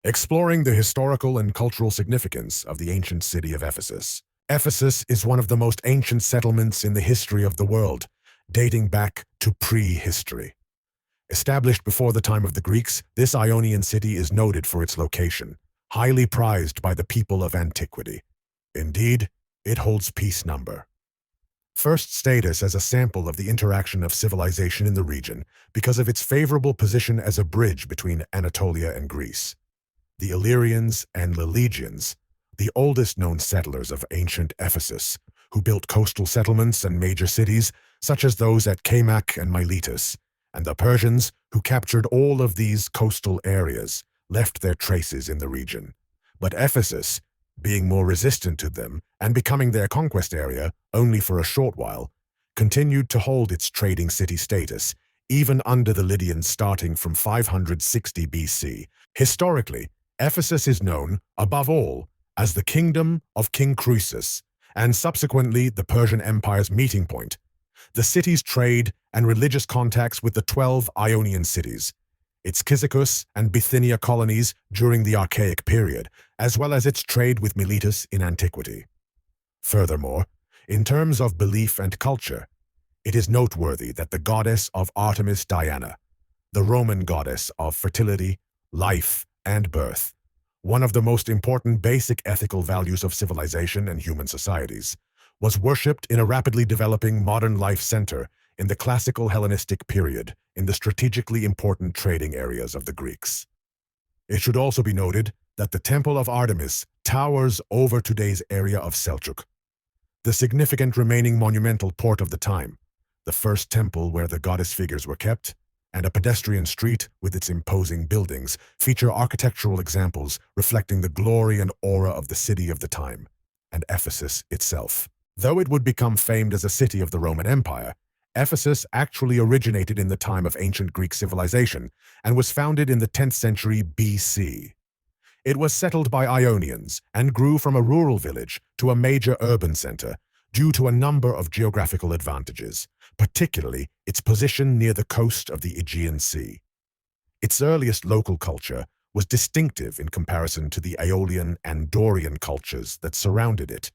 Exploring the historical and cultural significance of the ancient city of Ephesus. Ephesus is one of the most ancient settlements in the history of the world, dating back to prehistory. Established before the time of the Greeks, this Ionian city is noted for its location, highly prized by the people of antiquity. Indeed, it holds piece number. First status as a sample of the interaction of civilization in the region because of its favorable position as a bridge between Anatolia and Greece. The Illyrians and Lelegians, the oldest known settlers of ancient Ephesus, who built coastal settlements and major cities such as those at Camac and Miletus, and the Persians, who captured all of these coastal areas, left their traces in the region. But Ephesus, being more resistant to them and becoming their conquest area only for a short while, continued to hold its trading city status, even under the Lydians starting from 560 BC. Historically, Ephesus is known, above all, as the kingdom of King Croesus, and subsequently the Persian Empire's meeting point. The city's trade and religious contacts with the 12 Ionian cities, its Cyzicus and Bithynia colonies during the Archaic period, as well as its trade with Miletus in antiquity. Furthermore, in terms of belief and culture, it is noteworthy that the goddess of Artemis Diana, the Roman goddess of fertility, life, and birth, one of the most important basic ethical values of civilization and human societies, was worshipped in a rapidly developing modern life center in the classical Hellenistic period in the strategically important trading areas of the Greeks. It should also be noted that the Temple of Artemis towers over today's area of Selçuk, the significant remaining monumental port of the time, the first temple where the goddess figures were kept, and a pedestrian street with its imposing buildings feature architectural examples reflecting the glory and aura of the city of the time, and Ephesus itself. Though it would become famed as a city of the Roman Empire, Ephesus actually originated in the time of ancient Greek civilization and was founded in the 10th century BC. It was settled by Ionians and grew from a rural village to a major urban center due to a number of geographical advantages, particularly its position near the coast of the Aegean Sea. Its earliest local culture was distinctive in comparison to the Aeolian and Dorian cultures that surrounded it.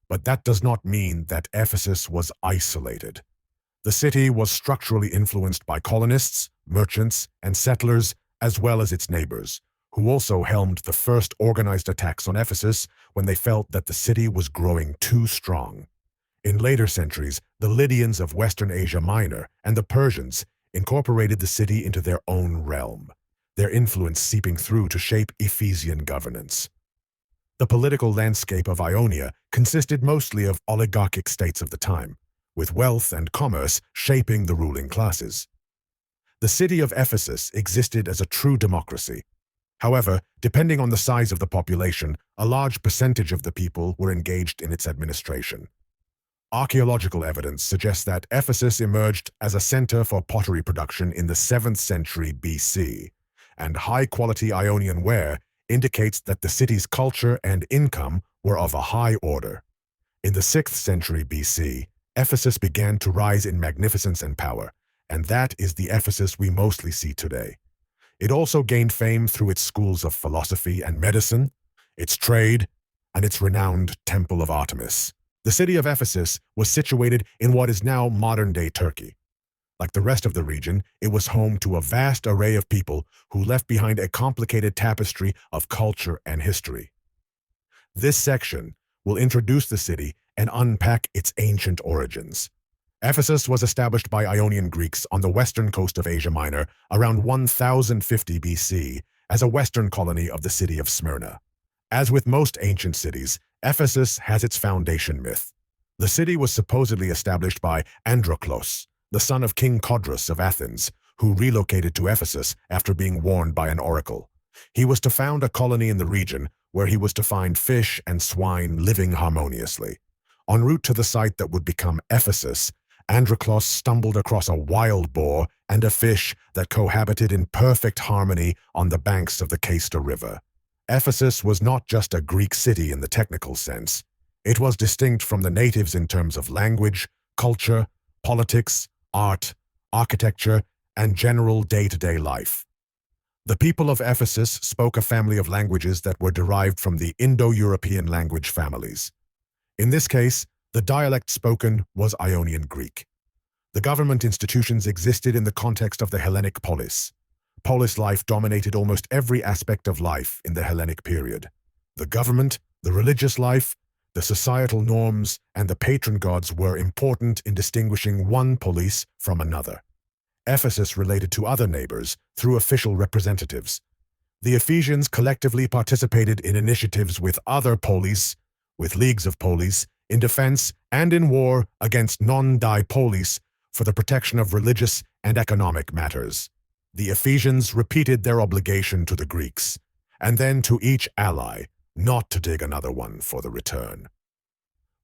But that does not mean that Ephesus was isolated. The city was structurally influenced by colonists, merchants, and settlers, as well as its neighbors, who also helmed the first organized attacks on Ephesus when they felt that the city was growing too strong. In later centuries, the Lydians of Western Asia Minor and the Persians incorporated the city into their own realm, their influence seeping through to shape Ephesian governance. The political landscape of Ionia consisted mostly of oligarchic states of the time, with wealth and commerce shaping the ruling classes. The city of Ephesus existed as a true democracy. However, depending on the size of the population, a large percentage of the people were engaged in its administration. Archaeological evidence suggests that Ephesus emerged as a center for pottery production in the 7th century BC, and high-quality Ionian ware indicates that the city's culture and income were of a high order. In the 6th century BC, Ephesus began to rise in magnificence and power, and that is the Ephesus we mostly see today. It also gained fame through its schools of philosophy and medicine, its trade, and its renowned Temple of Artemis. The city of Ephesus was situated in what is now modern-day Turkey. Like the rest of the region, it was home to a vast array of people who left behind a complicated tapestry of culture and history. This section will introduce the city and unpack its ancient origins. Ephesus was established by Ionian Greeks on the western coast of Asia Minor around 1050 BC as a western colony of the city of Smyrna. As with most ancient cities, Ephesus has its foundation myth. The city was supposedly established by Androclos, the son of King Codrus of Athens, who relocated to Ephesus after being warned by an oracle. He was to found a colony in the region where he was to find fish and swine living harmoniously. En route to the site that would become Ephesus, Androclos stumbled across a wild boar and a fish that cohabited in perfect harmony on the banks of the Cayster River. Ephesus was not just a Greek city in the technical sense. It was distinct from the natives in terms of language, culture, politics, art, architecture, and general day-to-day life. The people of Ephesus spoke a family of languages that were derived from the Indo-European language families. In this case, the dialect spoken was Ionian Greek. The government institutions existed in the context of the Hellenic polis. Polis life dominated almost every aspect of life in the Hellenic period. The government, the religious life, the societal norms, and the patron gods were important in distinguishing one polis from another. Ephesus related to other neighbors through official representatives. The Ephesians collectively participated in initiatives with other polis, with leagues of polis, in defense and in war against non-dipolis for the protection of religious and economic matters. The Ephesians repeated their obligation to the Greeks, and then to each ally, not to dig another one for the return.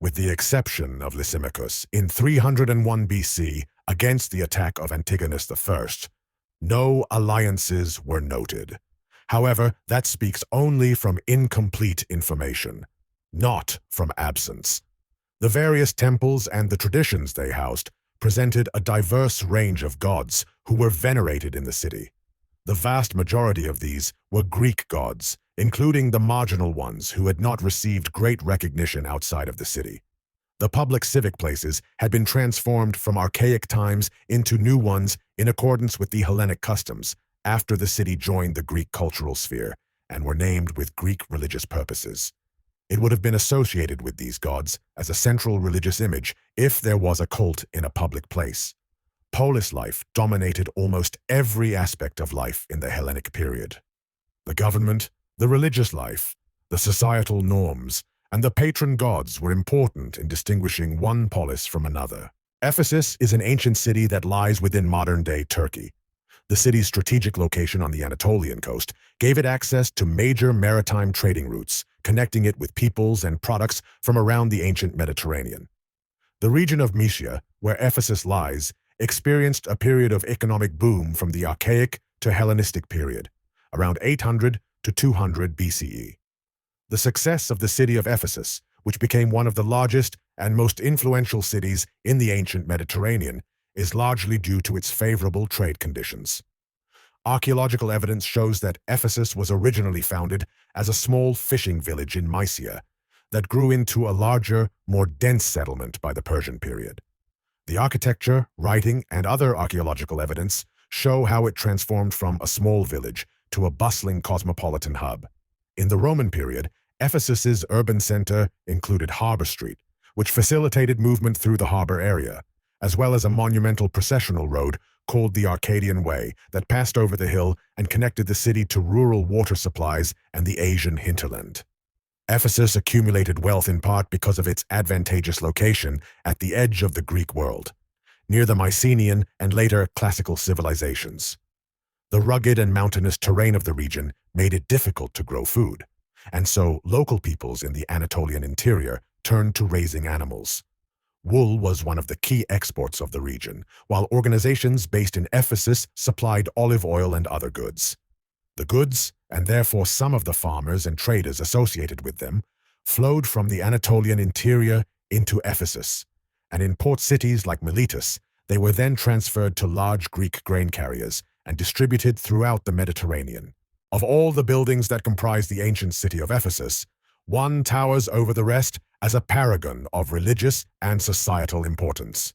With the exception of Lysimachus in 301 BC against the attack of Antigonus I, no alliances were noted. However, that speaks only from incomplete information, not from absence. The various temples and the traditions they housed presented a diverse range of gods who were venerated in the city. The vast majority of these were Greek gods, including the marginal ones who had not received great recognition outside of the city. The public civic places had been transformed from archaic times into new ones in accordance with the Hellenic customs after the city joined the Greek cultural sphere and were named with Greek religious purposes. It would have been associated with these gods as a central religious image if there was a cult in a public place. Polis life dominated almost every aspect of life in the Hellenic period. The government, the religious life, the societal norms, and the patron gods were important in distinguishing one polis from another. Ephesus is an ancient city that lies within modern-day Turkey. The city's strategic location on the Anatolian coast gave it access to major maritime trading routes, connecting it with peoples and products from around the ancient Mediterranean. The region of Mysia, where Ephesus lies, experienced a period of economic boom from the Archaic to Hellenistic period, around 800 to 200 BCE. The success of the city of Ephesus, which became one of the largest and most influential cities in the ancient Mediterranean, is largely due to its favorable trade conditions. Archaeological evidence shows that Ephesus was originally founded as a small fishing village in Mysia that grew into a larger, more dense settlement by the Persian period. The architecture, writing, and other archaeological evidence show how it transformed from a small village to a bustling cosmopolitan hub. In the Roman period, Ephesus's urban center included Harbor Street, which facilitated movement through the harbor area, as well as a monumental processional road called the Arcadian Way that passed over the hill and connected the city to rural water supplies and the Asian hinterland. Ephesus accumulated wealth in part because of its advantageous location at the edge of the Greek world, near the Mycenaean and later classical civilizations. The rugged and mountainous terrain of the region made it difficult to grow food, and so local peoples in the Anatolian interior turned to raising animals. Wool was one of the key exports of the region, while organizations based in Ephesus supplied olive oil and other goods. The goods, and therefore some of the farmers and traders associated with them, flowed from the Anatolian interior into Ephesus, and in port cities like Miletus, they were then transferred to large Greek grain carriers and distributed throughout the Mediterranean. Of all the buildings that comprise the ancient city of Ephesus, one towers over the rest as a paragon of religious and societal importance.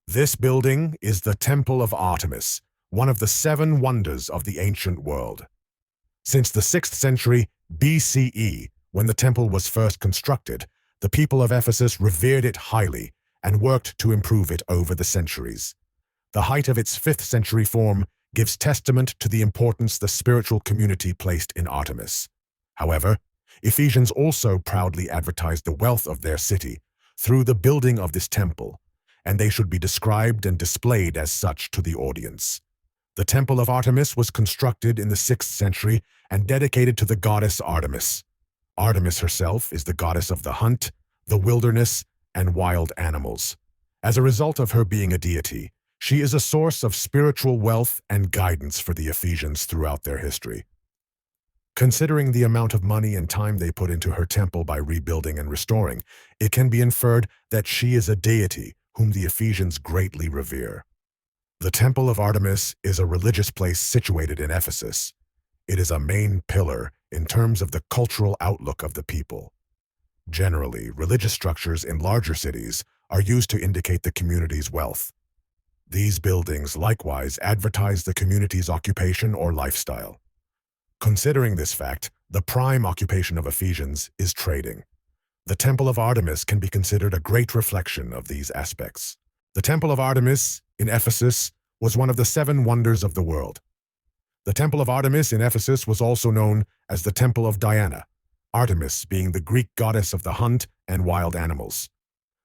This building is the Temple of Artemis, one of the 7 wonders of the ancient world. Since the 6th century BCE, when the temple was first constructed, the people of Ephesus revered it highly and worked to improve it over the centuries. The height of its 5th century form gives testament to the importance the spiritual community placed in Artemis. However, Ephesians also proudly advertised the wealth of their city through the building of this temple, and they should be described and displayed as such to the audience. The Temple of Artemis was constructed in the 6th century and dedicated to the goddess Artemis. Artemis herself is the goddess of the hunt, the wilderness, and wild animals. As a result of her being a deity, she is a source of spiritual wealth and guidance for the Ephesians throughout their history. Considering the amount of money and time they put into her temple by rebuilding and restoring, it can be inferred that she is a deity whom the Ephesians greatly revere. The Temple of Artemis is a religious place situated in Ephesus. It is a main pillar in terms of the cultural outlook of the people. Generally, religious structures in larger cities are used to indicate the community's wealth. These buildings likewise advertise the community's occupation or lifestyle. Considering this fact, the prime occupation of Ephesians is trading. The Temple of Artemis can be considered a great reflection of these aspects. The Temple of Artemis in Ephesus was one of the 7 wonders of the world. The Temple of Artemis in Ephesus was also known as the Temple of Diana, Artemis being the Greek goddess of the hunt and wild animals.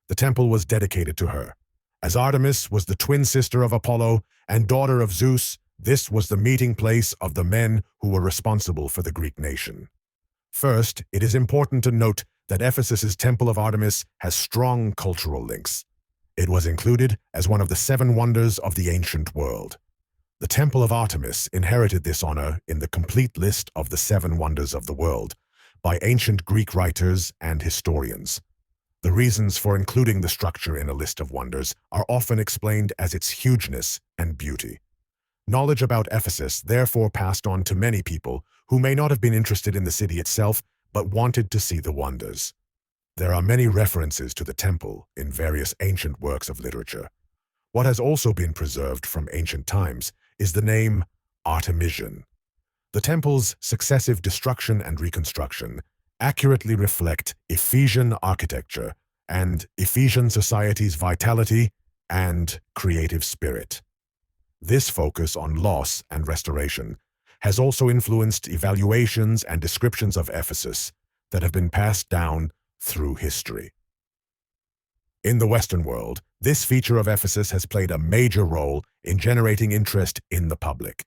The temple was dedicated to her. As Artemis was the twin sister of Apollo and daughter of Zeus, this was the meeting place of the men who were responsible for the Greek nation. First, it is important to note that Ephesus's Temple of Artemis has strong cultural links. It was included as one of the 7 wonders of the ancient world. The Temple of Artemis inherited this honor in the complete list of the 7 wonders of the world by ancient Greek writers and historians. The reasons for including the structure in a list of wonders are often explained as its hugeness and beauty. Knowledge about Ephesus therefore passed on to many people who may not have been interested in the city itself but wanted to see the wonders. There are many references to the temple in various ancient works of literature. What has also been preserved from ancient times is the name Artemision. The temple's successive destruction and reconstruction accurately reflect Ephesian architecture and Ephesian society's vitality and creative spirit. This focus on loss and restoration has also influenced evaluations and descriptions of Ephesus that have been passed down through history. In the Western world, this feature of Ephesus has played a major role in generating interest in the public.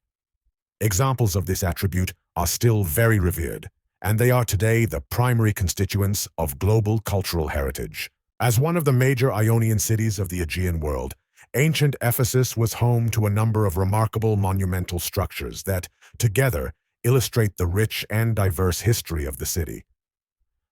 Examples of this attribute are still very revered, and they are today the primary constituents of global cultural heritage. As one of the major Ionian cities of the Aegean world, ancient Ephesus was home to a number of remarkable monumental structures that, together, illustrate the rich and diverse history of the city.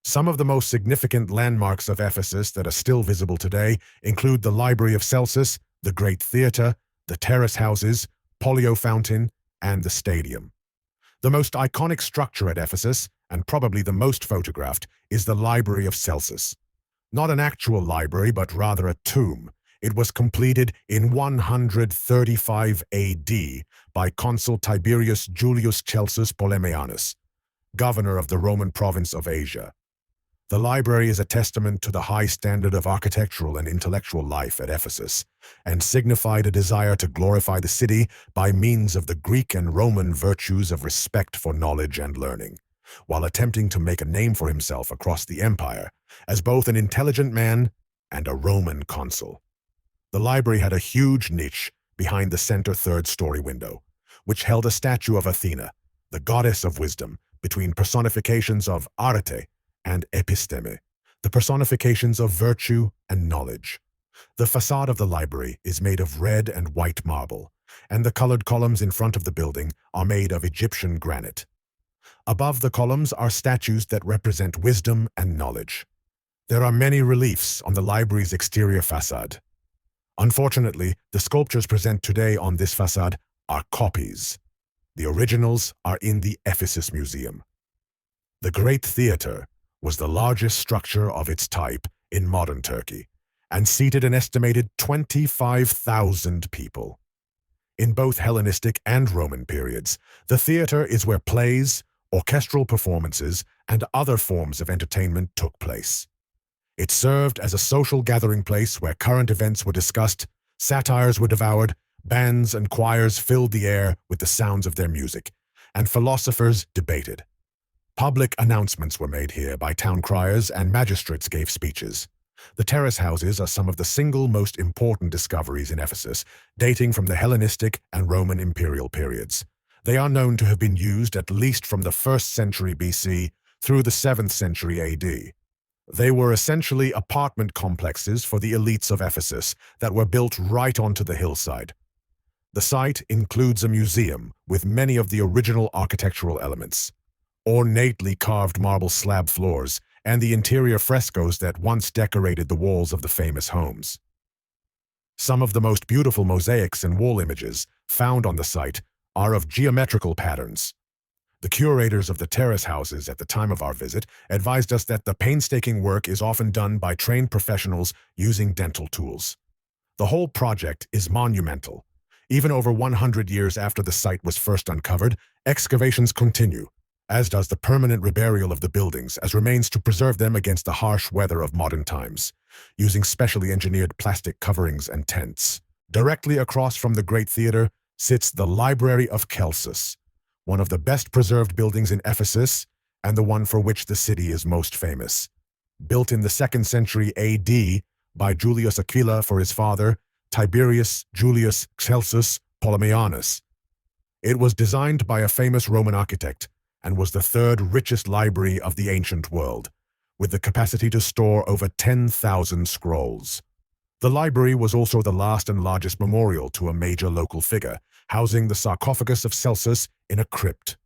Some of the most significant landmarks of Ephesus that are still visible today include the Library of Celsus, the Great Theatre, the terrace houses, Pollio Fountain, and the stadium. The most iconic structure at Ephesus, and probably the most photographed, is the Library of Celsus. Not an actual library, but rather a tomb. It was completed in 135 AD by Consul Tiberius Julius Celsus Ptolemaianus, governor of the Roman province of Asia. The library is a testament to the high standard of architectural and intellectual life at Ephesus, and signified a desire to glorify the city by means of the Greek and Roman virtues of respect for knowledge and learning, while attempting to make a name for himself across the empire as both an intelligent man and a Roman consul. The library had a huge niche behind the center third-story window, which held a statue of Athena, the goddess of wisdom, between personifications of Arete and Episteme, the personifications of virtue and knowledge. The facade of the library is made of red and white marble, and the colored columns in front of the building are made of Egyptian granite. Above the columns are statues that represent wisdom and knowledge. There are many reliefs on the library's exterior facade. Unfortunately, the sculptures present today on this facade are copies. The originals are in the Ephesus Museum. The Great Theatre was the largest structure of its type in modern Turkey and seated an estimated 25,000 people. In both Hellenistic and Roman periods, the theater is where plays, orchestral performances, and other forms of entertainment took place. It served as a social gathering place where current events were discussed, satires were devoured, bands and choirs filled the air with the sounds of their music, and philosophers debated. Public announcements were made here by town criers, and magistrates gave speeches. The terrace houses are some of the single most important discoveries in Ephesus, dating from the Hellenistic and Roman imperial periods. They are known to have been used at least from the 1st century BC through the 7th century AD. They were essentially apartment complexes for the elites of Ephesus that were built right onto the hillside. The site includes a museum with many of the original architectural elements, ornately carved marble slab floors, and the interior frescoes that once decorated the walls of the famous homes. Some of the most beautiful mosaics and wall images found on the site are of geometrical patterns. The curators of the terrace houses at the time of our visit advised us that the painstaking work is often done by trained professionals using dental tools. The whole project is monumental. Even over 100 years after the site was first uncovered, excavations continue, as does the permanent reburial of the buildings as remains to preserve them against the harsh weather of modern times, using specially engineered plastic coverings and tents. Directly across from the Great Theater sits the Library of Celsus, one of the best preserved buildings in Ephesus and the one for which the city is most famous. Built in the 2nd century AD by Julius Aquila for his father, Tiberius Julius Celsus Ptolemaios. It was designed by a famous Roman architect and was the 3rd richest library of the ancient world, with the capacity to store over 10,000 scrolls. The library was also the last and largest memorial to a major local figure, housing the sarcophagus of Celsus in a crypt.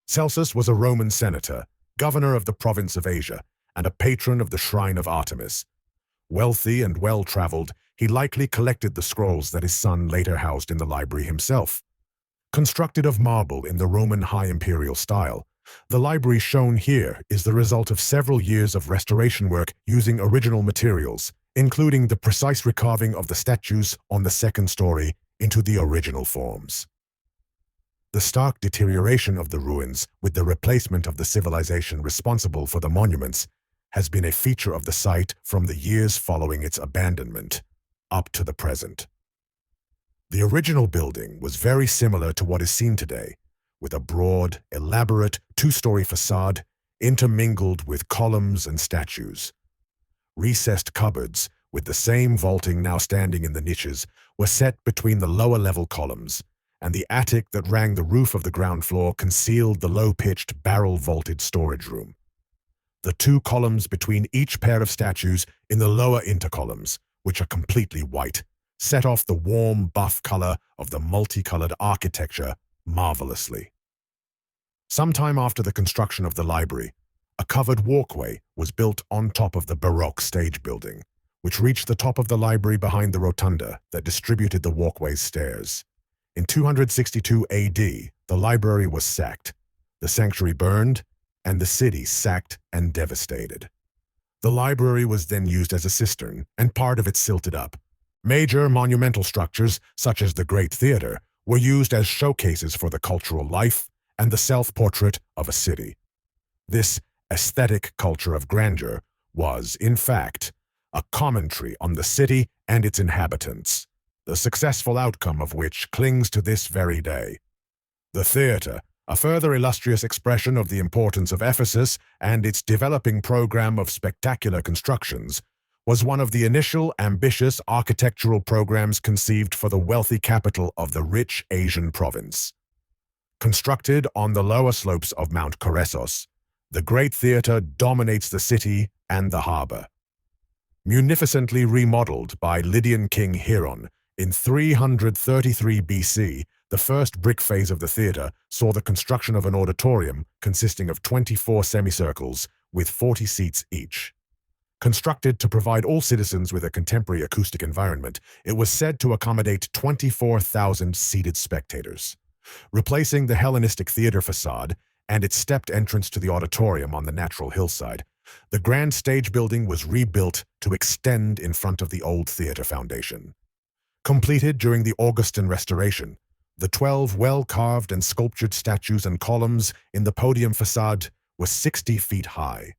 Celsus was a Roman senator, governor of the province of Asia, and a patron of the shrine of Artemis. Wealthy and well-traveled, he likely collected the scrolls that his son later housed in the library himself. Constructed of marble in the Roman high imperial style, the library shown here is the result of several years of restoration work using original materials, including the precise recarving of the statues on the 2nd story into the original forms. The stark deterioration of the ruins with the replacement of the civilization responsible for the monuments has been a feature of the site from the years following its abandonment up to the present. The original building was very similar to what is seen today, with a broad, elaborate 2-story facade intermingled with columns and statues. Recessed cupboards, with the same vaulting now standing in the niches, were set between the lower-level columns, and the attic that rang the roof of the ground floor concealed the low-pitched, barrel-vaulted storage room. The 2 columns between each pair of statues in the lower intercolumns, which are completely white, set off the warm buff color of the multicolored architecture marvelously. Sometime after the construction of the library, a covered walkway was built on top of the Baroque stage building, which reached the top of the library behind the rotunda that distributed the walkway's stairs. In 262 AD, the library was sacked, the sanctuary burned, and the city sacked and devastated. The library was then used as a cistern, and part of it silted up. Major monumental structures, such as the Great Theater, were used as showcases for the cultural life and the self-portrait of a city. This aesthetic culture of grandeur was, in fact, a commentary on the city and its inhabitants, the successful outcome of which clings to this very day. The theater, a further illustrious expression of the importance of Ephesus and its developing program of spectacular constructions, was one of the initial ambitious architectural programs conceived for the wealthy capital of the rich Asian province. Constructed on the lower slopes of Mount Coressos, the Great Theater dominates the city and the harbor. Munificently remodeled by Lydian king Hieron in 333 BC, the first brick phase of the theater saw the construction of an auditorium consisting of 24 semicircles with 40 seats each. Constructed to provide all citizens with a contemporary acoustic environment, it was said to accommodate 24,000 seated spectators. Replacing the Hellenistic theater facade and its stepped entrance to the auditorium on the natural hillside, the grand stage building was rebuilt to extend in front of the old theater foundation. Completed during the Augustan Restoration, the 12 well-carved and sculptured statues and columns in the podium facade were 60 feet high.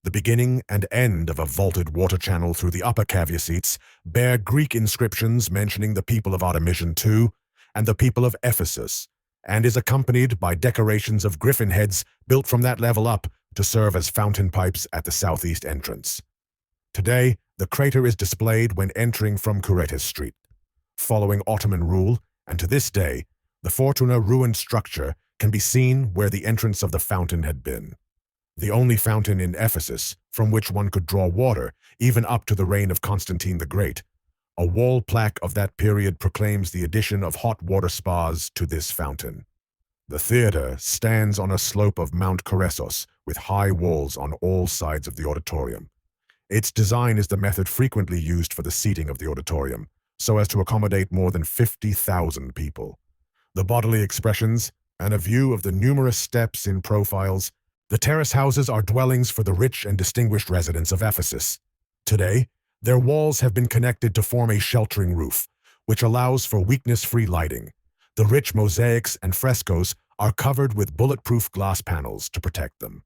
The beginning and end of a vaulted water channel through the upper cavea seats bear Greek inscriptions mentioning the people of Artemision II and the people of Ephesus, and is accompanied by decorations of griffin heads built from that level up to serve as fountain pipes at the southeast entrance. Today, the crater is displayed when entering from Curetes Street. Following Ottoman rule, and to this day, the Fortuna ruined structure can be seen where the entrance of the fountain had been. The only fountain in Ephesus from which one could draw water, even up to the reign of Constantine the Great. A wall plaque of that period proclaims the addition of hot water spas to this fountain. The theater stands on a slope of Mount Coressos with high walls on all sides of the auditorium. Its design is the method frequently used for the seating of the auditorium, so as to accommodate more than 50,000 people. The bodily expressions, and a view of the numerous steps in profiles. The terrace houses are dwellings for the rich and distinguished residents of Ephesus. Today, their walls have been connected to form a sheltering roof, which allows for weakness-free lighting. The rich mosaics and frescoes are covered with bulletproof glass panels to protect them.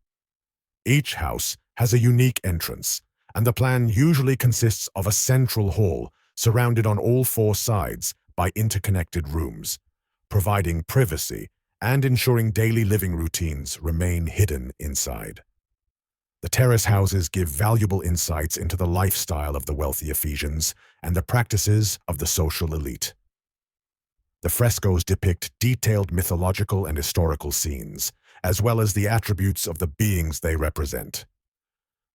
Each house has a unique entrance, and the plan usually consists of a central hall surrounded on all four sides by interconnected rooms, providing privacy and ensuring daily living routines remain hidden inside. The terrace houses give valuable insights into the lifestyle of the wealthy Ephesians and the practices of the social elite. The frescoes depict detailed mythological and historical scenes, as well as the attributes of the beings they represent.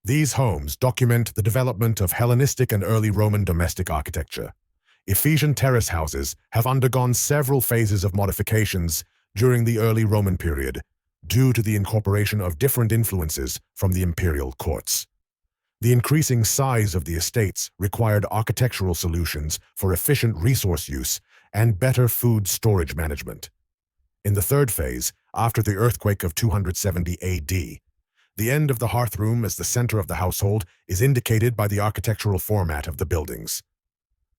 These homes document the development of Hellenistic and early Roman domestic architecture. Ephesian terrace houses have undergone several phases of modifications during the early Roman period, due to the incorporation of different influences from the imperial courts. The increasing size of the estates required architectural solutions for efficient resource use and better food storage management. In the third phase, after the earthquake of 270 AD, the end of the hearthroom as the center of the household is indicated by the architectural format of the buildings.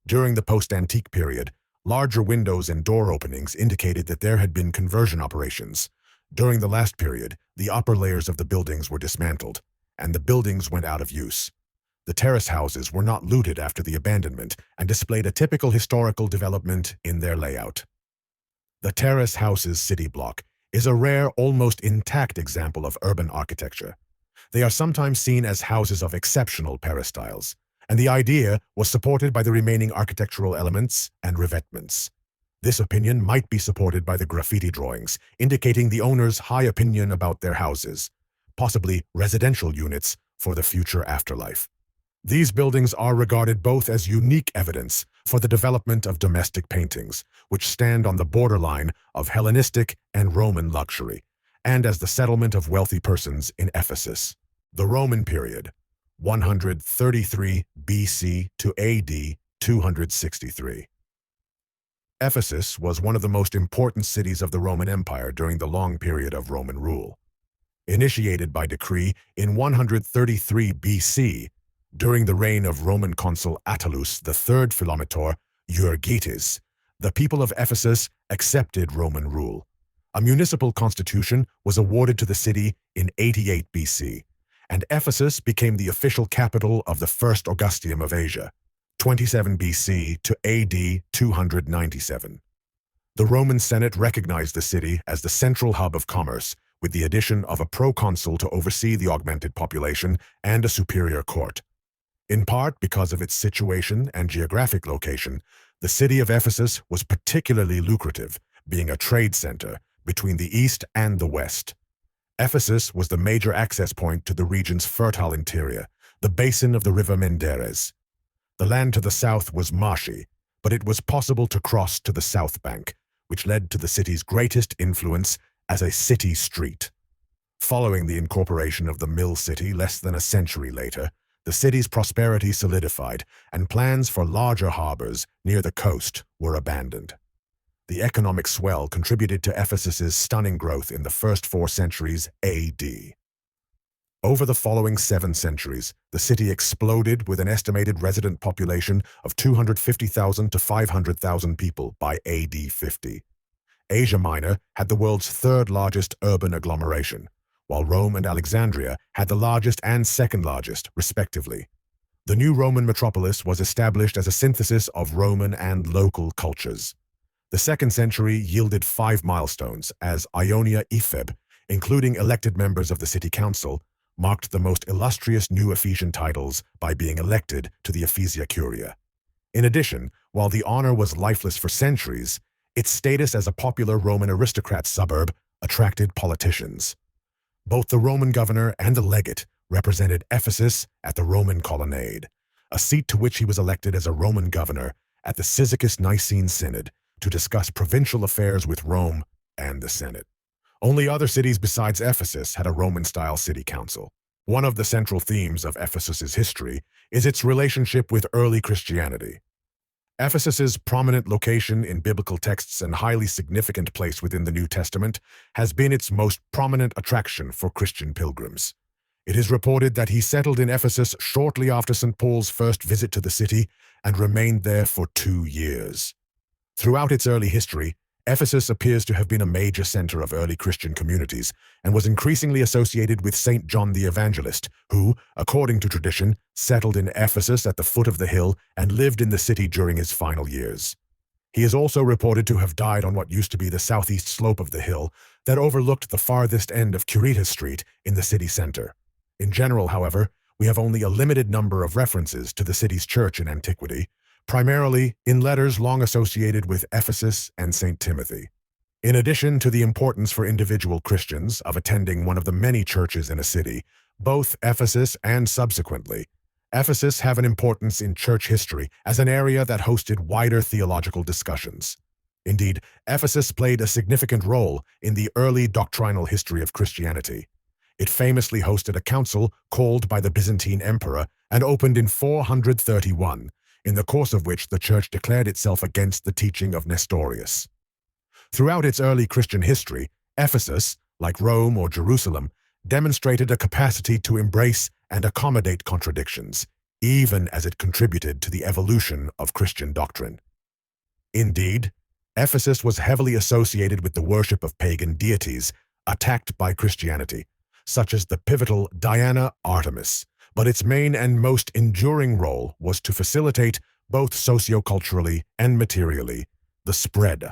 During the post-antique period, larger windows and door openings indicated that there had been conversion operations. During the last period, the upper layers of the buildings were dismantled, and the buildings went out of use. The terrace houses were not looted after the abandonment and displayed a typical historical development in their layout. The terrace houses city block is a rare, almost intact example of urban architecture. They are sometimes seen as houses of exceptional peristyles, and the idea was supported by the remaining architectural elements and revetments. This opinion might be supported by the graffiti drawings, indicating the owner's high opinion about their houses, possibly residential units for the future afterlife. These buildings are regarded both as unique evidence for the development of domestic paintings, which stand on the borderline of Hellenistic and Roman luxury, and as the settlement of wealthy persons in Ephesus. The Roman period, 133 BC to AD 263. Ephesus was one of the most important cities of the Roman Empire during the long period of Roman rule. Initiated by decree in 133 BC, during the reign of Roman consul Attalus III Philometor Euergetes, the people of Ephesus accepted Roman rule. A municipal constitution was awarded to the city in 88 BC, and Ephesus became the official capital of the First Augustium of Asia, 27 BC to AD 297. The Roman Senate recognized the city as the central hub of commerce, with the addition of a proconsul to oversee the augmented population and a superior court. In part because of its situation and geographic location, the city of Ephesus was particularly lucrative, being a trade center between the east and the west. Ephesus was the major access point to the region's fertile interior, the basin of the river Menderes. The land to the south was marshy, but it was possible to cross to the south bank, which led to the city's greatest influence as a city street. Following the incorporation of the mill city less than a century later, the city's prosperity solidified, and plans for larger harbors near the coast were abandoned. The economic swell contributed to Ephesus's stunning growth in the first 4 centuries AD. Over the following 7 centuries, the city exploded with an estimated resident population of 250,000 to 500,000 people by AD 50. Asia Minor had the world's 3rd largest urban agglomeration, while Rome and Alexandria had the largest and second largest, respectively. The new Roman metropolis was established as a synthesis of Roman and local cultures. The 2nd century yielded 5 milestones, as Ionia Epheb, including elected members of the city council, marked the most illustrious new Ephesian titles by being elected to the Ephesia Curia. In addition, while the honor was lifeless for centuries, its status as a popular Roman aristocrat suburb attracted politicians. Both the Roman governor and the legate represented Ephesus at the Roman Colonnade, a seat to which he was elected as a Roman governor at the Cyzicus-Nicene Synod to discuss provincial affairs with Rome and the Senate. Only other cities besides Ephesus had a Roman-style city council. One of the central themes of Ephesus's history is its relationship with early Christianity. Ephesus's prominent location in biblical texts and highly significant place within the New Testament has been its most prominent attraction for Christian pilgrims. It is reported that he settled in Ephesus shortly after St. Paul's first visit to the city and remained there for 2 years. Throughout its early history, Ephesus appears to have been a major center of early Christian communities and was increasingly associated with St. John the Evangelist, who, according to tradition, settled in Ephesus at the foot of the hill and lived in the city during his final years. He is also reported to have died on what used to be the southeast slope of the hill that overlooked the farthest end of Curita Street in the city center. In general, however, we have only a limited number of references to the city's church in antiquity, primarily in letters long associated with Ephesus and St. Timothy. In addition to the importance for individual Christians of attending one of the many churches in a city, both Ephesus and subsequently, Ephesus have an importance in church history as an area that hosted wider theological discussions. Indeed, Ephesus played a significant role in the early doctrinal history of Christianity. It famously hosted a council called by the Byzantine emperor and opened in 431, in the course of which the church declared itself against the teaching of Nestorius. Throughout its early Christian history, Ephesus, like Rome or Jerusalem, demonstrated a capacity to embrace and accommodate contradictions, even as it contributed to the evolution of Christian doctrine. Indeed, Ephesus was heavily associated with the worship of pagan deities attacked by Christianity, such as the pivotal Diana Artemis, but its main and most enduring role was to facilitate, both socioculturally and materially, the spread,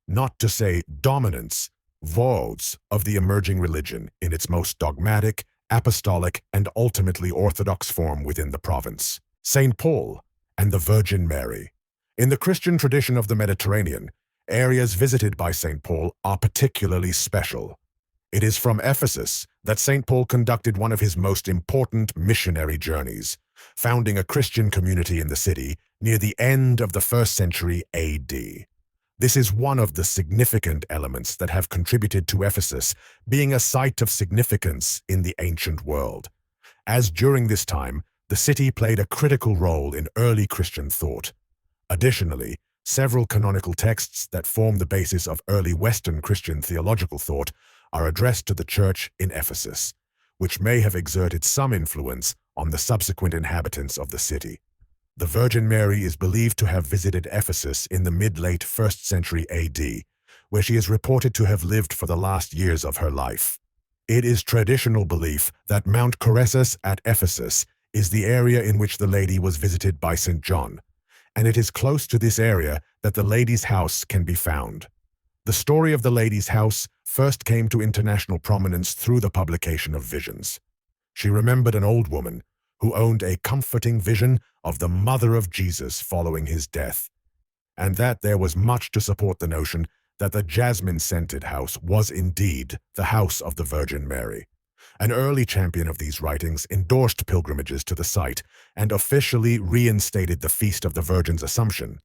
not to say dominance, votes of the emerging religion in its most dogmatic, apostolic, and ultimately orthodox form within the province. St. Paul and the Virgin Mary. In the Christian tradition of the Mediterranean, areas visited by St. Paul are particularly special. It is from Ephesus that St. Paul conducted one of his most important missionary journeys, founding a Christian community in the city near the end of the 1st century AD. This is one of the significant elements that have contributed to Ephesus being a site of significance in the ancient world, as during this time the city played a critical role in early Christian thought. Additionally, several canonical texts that form the basis of early Western Christian theological thought are addressed to the church in Ephesus, which may have exerted some influence on the subsequent inhabitants of the city. The Virgin Mary is believed to have visited Ephesus in the mid-late 1st century AD, where she is reported to have lived for the last years of her life. It is traditional belief that Mount Coressus at Ephesus is the area in which the lady was visited by St. John, and it is close to this area that the lady's house can be found. The story of the lady's house first came to international prominence through the publication of visions. She remembered an old woman who owned a comforting vision of the mother of Jesus following his death, and that there was much to support the notion that the jasmine-scented house was indeed the house of the Virgin Mary. An early champion of these writings endorsed pilgrimages to the site and officially reinstated the Feast of the Virgin's Assumption.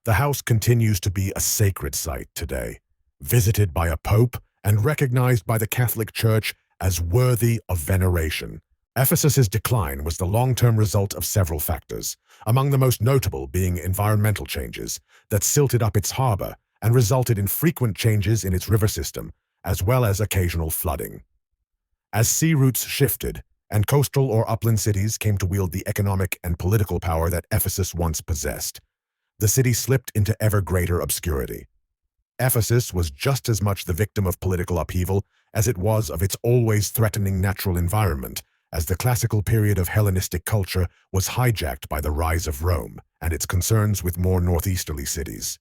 The house continues to be a sacred site today, visited by a pope and recognized by the Catholic Church as worthy of veneration. Ephesus's decline was the long-term result of several factors, among the most notable being environmental changes that silted up its harbor and resulted in frequent changes in its river system, as well as occasional flooding. As sea routes shifted and coastal or upland cities came to wield the economic and political power that Ephesus once possessed, the city slipped into ever greater obscurity. Ephesus was just as much the victim of political upheaval as it was of its always threatening natural environment, as the classical period of Hellenistic culture was hijacked by the rise of Rome and its concerns with more northeasterly cities.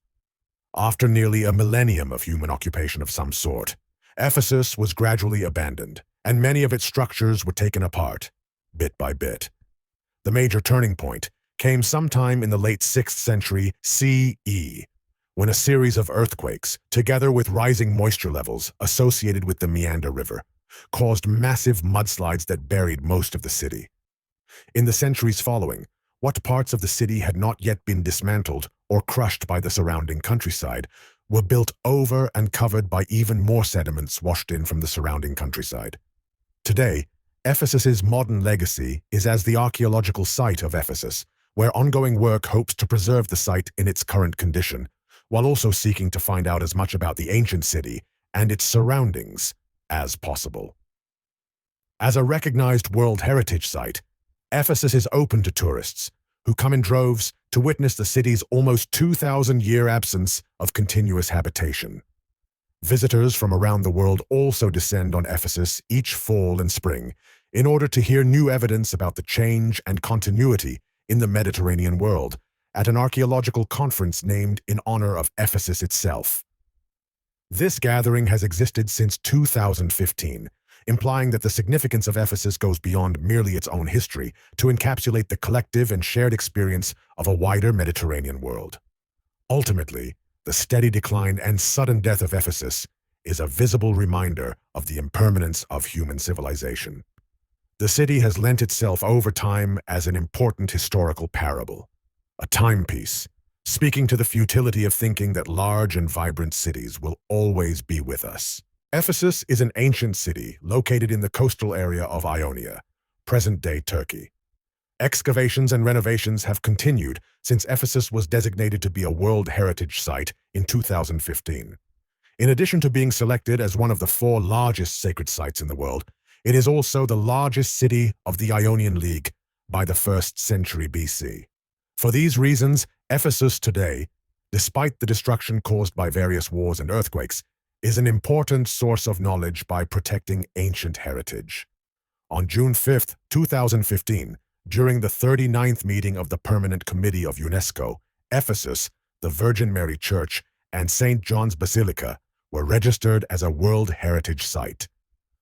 After nearly a millennium of human occupation of some sort, Ephesus was gradually abandoned, and many of its structures were taken apart, bit by bit. The major turning point came sometime in the late 6th century CE, when a series of earthquakes, together with rising moisture levels associated with the Meander River, caused massive mudslides that buried most of the city. In the centuries following, what parts of the city had not yet been dismantled or crushed by the surrounding countryside were built over and covered by even more sediments washed in from the surrounding countryside. Today, Ephesus's modern legacy is as the archaeological site of Ephesus, where ongoing work hopes to preserve the site in its current condition, while also seeking to find out as much about the ancient city and its surroundings as possible. As a recognized World Heritage Site, Ephesus is open to tourists who come in droves to witness the city's almost 2,000-year absence of continuous habitation. Visitors from around the world also descend on Ephesus each fall and spring in order to hear new evidence about the change and continuity in the Mediterranean world at an archaeological conference named in honor of Ephesus itself. This gathering has existed since 2015, implying that the significance of Ephesus goes beyond merely its own history to encapsulate the collective and shared experience of a wider Mediterranean world. Ultimately, the steady decline and sudden death of Ephesus is a visible reminder of the impermanence of human civilization. The city has lent itself over time as an important historical parable, a timepiece, speaking to the futility of thinking that large and vibrant cities will always be with us. Ephesus is an ancient city located in the coastal area of Ionia, present-day Turkey. Excavations and renovations have continued since Ephesus was designated to be a World Heritage Site in 2015. In addition to being selected as one of the 4 largest sacred sites in the world, it is also the largest city of the Ionian League by the 1st century BC. For these reasons, Ephesus today, despite the destruction caused by various wars and earthquakes, is an important source of knowledge by protecting ancient heritage. On June 5, 2015, during the 39th meeting of the Permanent Committee of UNESCO, Ephesus, the Virgin Mary Church, and St. John's Basilica were registered as a World Heritage Site.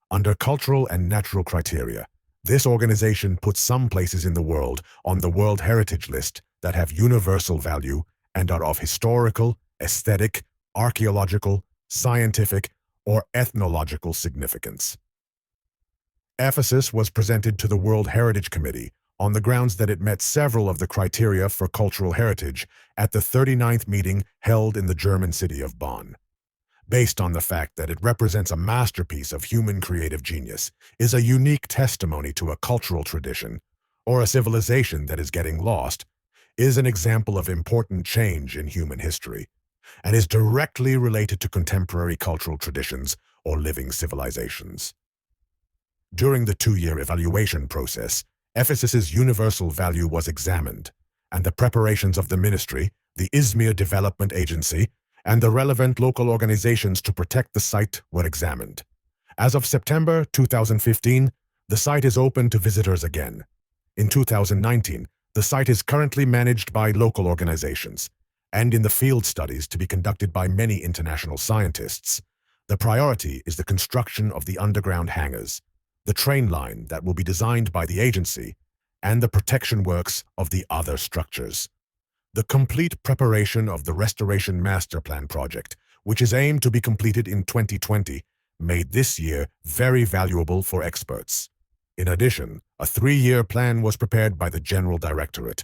Under cultural and natural criteria, this organization puts some places in the world on the World Heritage List that have universal value and are of historical, aesthetic, archaeological, scientific, or ethnological significance. Ephesus was presented to the World Heritage Committee on the grounds that it met several of the criteria for cultural heritage at the 39th meeting held in the German city of Bonn. Based on the fact that it represents a masterpiece of human creative genius, is a unique testimony to a cultural tradition, or a civilization that is getting lost, is an example of important change in human history, and is directly related to contemporary cultural traditions or living civilizations. During the 2-year evaluation process, Ephesus's universal value was examined, and the preparations of the ministry, the Izmir Development Agency, and the relevant local organizations to protect the site were examined. As of September 2015, the site is open to visitors again. In 2019, the site is currently managed by local organizations, and in the field studies to be conducted by many international scientists. The priority is the construction of the underground hangars, the train line that will be designed by the agency, and the protection works of the other structures. The complete preparation of the Restoration Master Plan project, which is aimed to be completed in 2020, made this year very valuable for experts. In addition, a 3-year plan was prepared by the General Directorate,